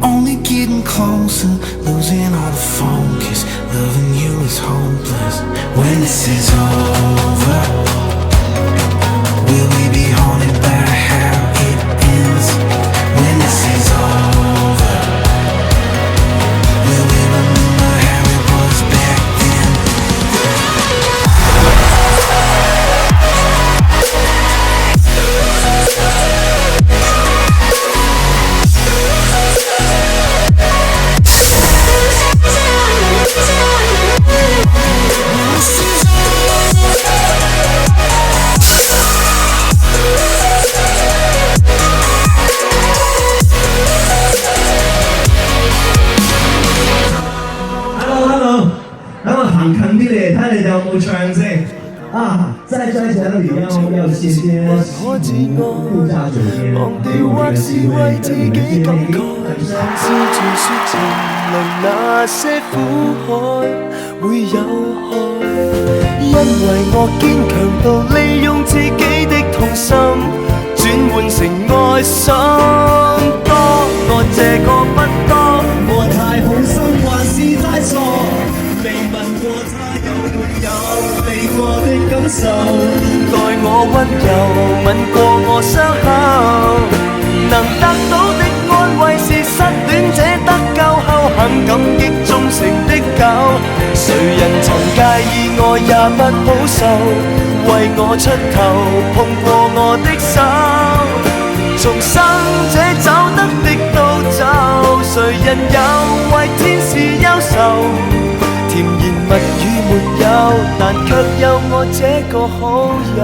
only getting closer, losing all the focus. Loving you is hopeless. When this is over, will we be haunted by how it ends? When this is over, will we remember how it was back then?行近啲嚟睇你哋有冇唱先啊！在之前里要謝謝顧家酒店給我們的機會跟你們見面。試住說情能那些苦海會有害，因為我堅強到利用自己的痛心轉換成愛心。當我這個不多，我太好心還是太傻，未問過他有沒有你過的感受，待我溫柔吻過我傷口，能得到的安慰是失戀者得救後很感激忠誠的狗。誰人曾介意我也不好受，為我出頭碰過我的手，重生者走得的都走，誰人又為天使憂愁？甜言蜜語沒有，但卻有我這個好友。